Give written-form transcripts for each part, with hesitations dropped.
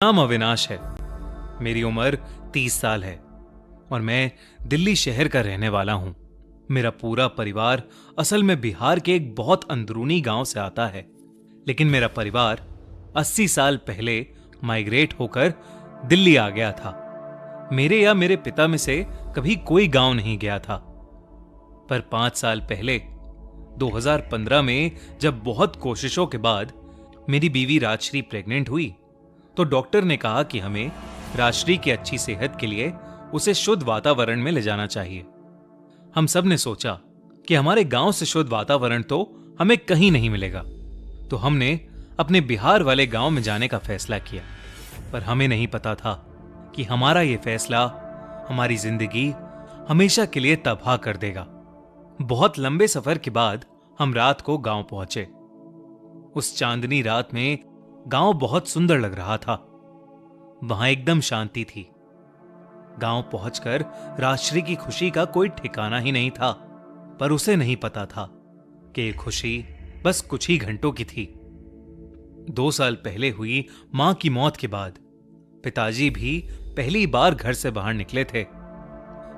नाम अविनाश है। मेरी उम्र 30 साल है और मैं दिल्ली शहर का रहने वाला हूं। मेरा पूरा परिवार असल में बिहार के एक बहुत अंदरूनी गांव से आता है, लेकिन मेरा परिवार 80 साल पहले माइग्रेट होकर दिल्ली आ गया था। मेरे या मेरे पिता में से कभी कोई गांव नहीं गया था। पर 5 साल पहले 2015 में जब बहुत कोशिशों के बाद मेरी बीवी राजश्री प्रेग्नेंट हुई, तो डॉक्टर ने कहा कि हमें राजश्री की अच्छी सेहत के लिए उसे शुद्ध वातावरण में ले जाना चाहिए। हम सब ने सोचा कि हमारे गांव से शुद्ध वातावरण तो हमें कहीं नहीं मिलेगा, तो हमने अपने बिहार वाले गांव में जाने का फैसला किया। पर हमें नहीं पता था कि हमारा यह फैसला हमारी जिंदगी हमेशा के लिए तबाह कर देगा। बहुत लंबे सफर के बाद हम रात को गांव पहुंचे। उस चांदनी रात में गांव बहुत सुंदर लग रहा था। वहां एकदम शांति थी। गांव पहुंचकर राजश्री की खुशी का कोई ठिकाना ही नहीं था, पर उसे नहीं पता था कि ये खुशी बस कुछ ही घंटों की थी। 2 साल पहले हुई मां की मौत के बाद पिताजी भी पहली बार घर से बाहर निकले थे।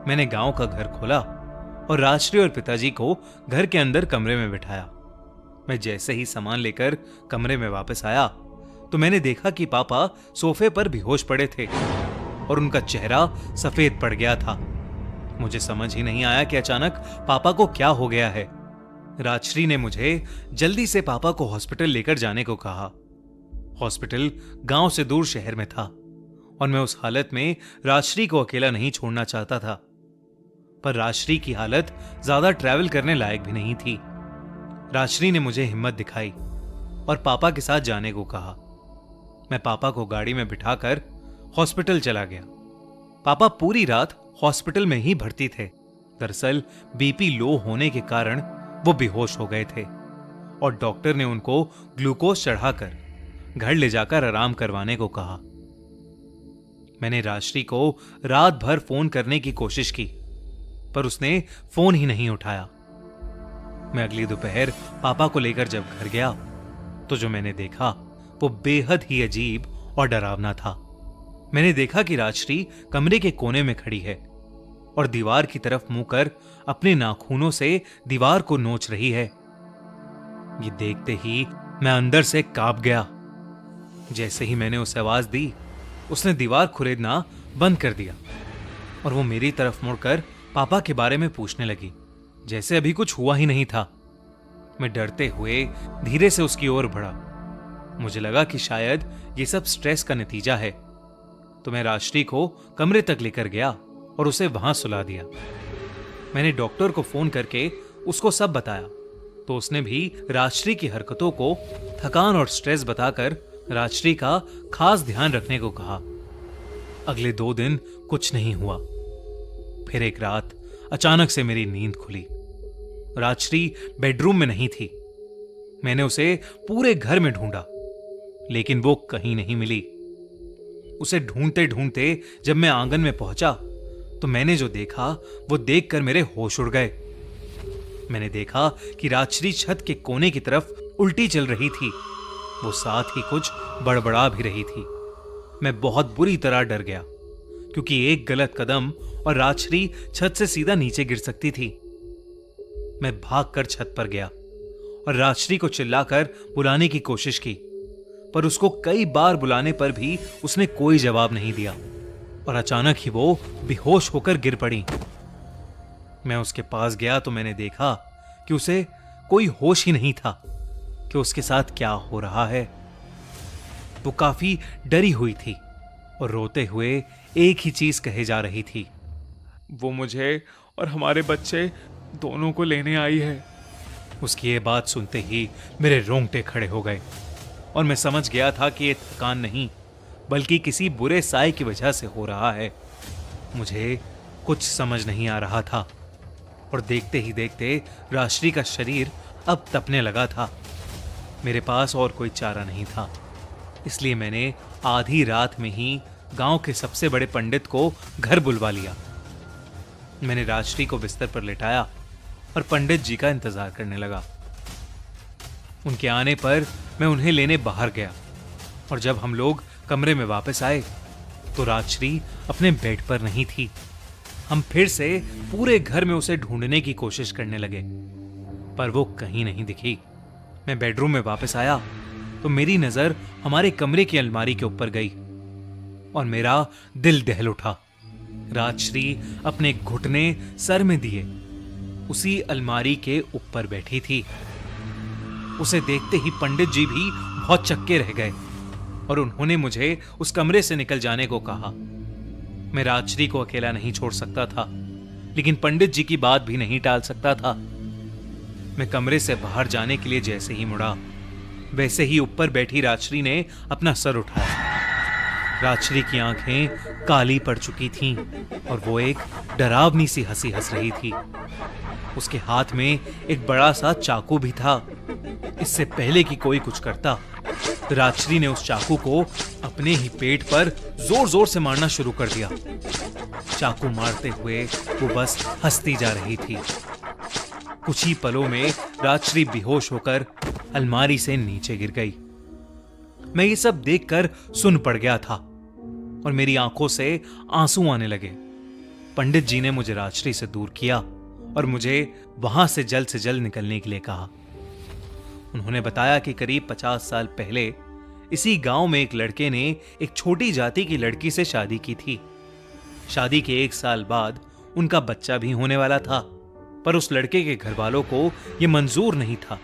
मैंने गांव का घर खोला और राजश्री और पिताजी को घर के अंदर कमरे में बिठाया। मैं जैसे ही सामान लेकर कमरे में वापस आया, तो मैंने देखा कि पापा सोफे पर बेहोश पड़े थे और उनका चेहरा सफेद पड़ गया था। मुझे समझ ही नहीं आया कि अचानक पापा को क्या हो गया है। राजश्री ने मुझे जल्दी से पापा को हॉस्पिटल लेकर जाने को कहा। हॉस्पिटल गांव से दूर शहर में था और मैं उस हालत में राजश्री को अकेला नहीं छोड़ना चाहता था। पर राजश्री की हालत ज्यादा ट्रैवल करने लायक भी नहीं थी। राजश्री ने मुझे हिम्मत दिखाई और पापा के साथ जाने को कहा। मैं पापा को गाड़ी में बिठाकर हॉस्पिटल चला गया। पापा पूरी रात हॉस्पिटल में ही भर्ती थे। दरअसल बीपी लो होने के कारण वो बेहोश हो गए थे और डॉक्टर ने उनको ग्लूकोज चढ़ाकर घर ले जाकर आराम करवाने को कहा। मैंने राजश्री को रात भर फोन करने की कोशिश की, पर उसने फोन ही नहीं उठाया। मैं अगली दोपहर पापा को लेकर जब घर गया, तो जो मैंने देखा वो बेहद ही अजीब और डरावना था। मैंने देखा कि राजश्री कमरे के कोने में खड़ी है और दीवार की तरफ मुंह कर अपने नाखूनों से दीवार को नोच रही है। ये देखते ही मैं अंदर से कांप गया। जैसे ही मैंने उसे आवाज दी, उसने दीवार खुरेदना बंद कर दिया और वो मेरी तरफ मुड़कर पापा के बारे में पूछने लगी, जैसे अभी कुछ हुआ ही नहीं था। मैं डरते हुए धीरे से उसकी ओर बढ़ा। मुझे लगा कि शायद ये सब स्ट्रेस का नतीजा है, तो मैं राजश्री को कमरे तक लेकर गया और उसे वहां सुला दिया। मैंने डॉक्टर को फोन करके उसको सब बताया, तो उसने भी राजश्री की हरकतों को थकान और स्ट्रेस बताकर राजश्री का खास ध्यान रखने को कहा। अगले 2 दिन कुछ नहीं हुआ। फिर एक रात अचानक से मेरी नींद खुली। राजश्री बेडरूम में नहीं थी। मैंने उसे पूरे घर में ढूंढा, लेकिन वो कहीं नहीं मिली। उसे ढूंढते ढूंढते जब मैं आंगन में पहुंचा, तो मैंने जो देखा वो देखकर मेरे होश उड़ गए। मैंने देखा कि राजश्री छत के कोने की तरफ उल्टी चल रही थी। वो साथ ही कुछ बड़बड़ा भी रही थी। मैं बहुत बुरी तरह डर गया, क्योंकि एक गलत कदम और राजश्री छत से सीधा नीचे गिर सकती थी। मैं भागकर छत पर गया और राजश्री को चिल्लाकर बुलाने की कोशिश की, पर उसको कई बार बुलाने पर भी उसने कोई जवाब नहीं दिया और अचानक ही वो बेहोश होकर गिर पड़ी। मैं उसके पास गया तो मैंने देखा कि उसे कोई होश ही नहीं था कि उसके साथ क्या हो रहा है। वो काफी डरी हुई थी और रोते हुए एक ही चीज कहे जा रही थी, वो मुझे और हमारे बच्चे दोनों को लेने आई है। उसकी ये बात सुनते ही मेरे रोंगटे खड़े हो गए और मैं समझ गया था कि ये थकान नहीं, बल्कि किसी बुरे साए की वजह से हो रहा है। मुझे कुछ समझ नहीं आ रहा था और देखते ही देखते राजश्री का शरीर अब तपने लगा था। मेरे पास और कोई चारा नहीं था, इसलिए मैंने आधी रात में ही गांव के सबसे बड़े पंडित को घर बुलवा लिया। मैंने राजश्री को बिस्तर पर लेटाया और पंडित जी का इंतजार करने लगा। उनके आने पर मैं उन्हें लेने बाहर गया और जब हम लोग कमरे में वापस आए तो राजश्री अपने बेड पर नहीं थी। हम फिर से पूरे घर में उसे ढूंढने की कोशिश करने लगे, पर वो कहीं नहीं दिखी। मैं बेडरूम में वापस आया तो मेरी नजर हमारे कमरे की अलमारी के ऊपर गई और मेरा दिल दहल उठा। राजश्री अपने घुटने सर में दिए उसी अलमारी के ऊपर बैठी थी। उसे देखते ही पंडित जी भी बहुत चक्के रह गए और उन्होंने मुझे उस कमरे से निकल जाने को कहा। मैं राजश्री को अकेला नहीं छोड़ सकता था, लेकिन पंडित जी की बात भी नहीं टाल सकता था। मैं कमरे से बाहर जाने के लिए जैसे ही मुड़ा, वैसे ही ऊपर बैठी राजश्री ने अपना सर उठाया। राजश्री की आंखें काली पड़ चुकी थीं और वो एक डरावनी सी हंसी हंस रही थी। उसके हाथ में एक बड़ा सा चाकू भी था। इससे पहले कि कोई कुछ करता, राजश्री ने उस चाकू को अपने ही पेट पर जोर जोर से मारना शुरू कर दिया। चाकू मारते हुए वो बस हंसती जा रही थी। कुछ ही पलों में राजश्री बेहोश होकर अलमारी से नीचे गिर गई। मैं ये सब देखकर सुन पड़ गया था और मेरी आंखों से आंसू आने लगे। पंडित जी ने मुझे राजश्री से दूर किया और मुझे वहां से जल्द निकलने के लिए कहा। उन्होंने बताया कि करीब 50 साल पहले इसी गांव में एक लड़के ने एक छोटी जाति की लड़की से शादी की थी। शादी के 1 साल बाद उनका बच्चा भी होने वाला था, पर उस लड़के के घर वालों को यह मंजूर नहीं था।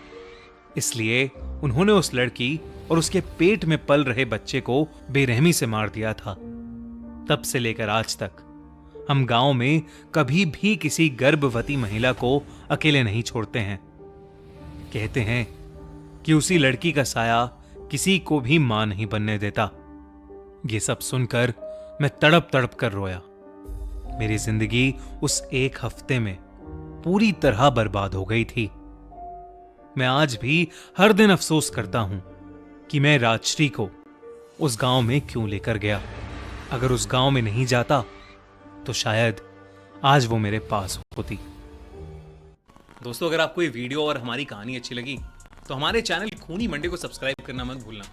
इसलिए उन्होंने उस लड़की और उसके पेट में पल रहे बच्चे को बेरहमी से मार दिया था। तब से लेकर आज तक हम गांव में कभी भी किसी गर्भवती महिला को अकेले नहीं छोड़ते हैं। कहते हैं कि उसी लड़की का साया किसी को भी मां नहीं बनने देता। ये सब सुनकर मैं तड़प तड़प कर रोया। मेरी जिंदगी उस 1 हफ्ते में पूरी तरह बर्बाद हो गई थी। मैं आज भी हर दिन अफसोस करता हूं कि मैं राजश्री को उस गांव में क्यों लेकर गया। अगर उस गांव में नहीं जाता तो शायद आज वो मेरे पास होती। दोस्तों, अगर आपको ये वीडियो और हमारी कहानी अच्छी लगी तो हमारे चैनल खूनी मंडे को सब्सक्राइब करना मत भूलना।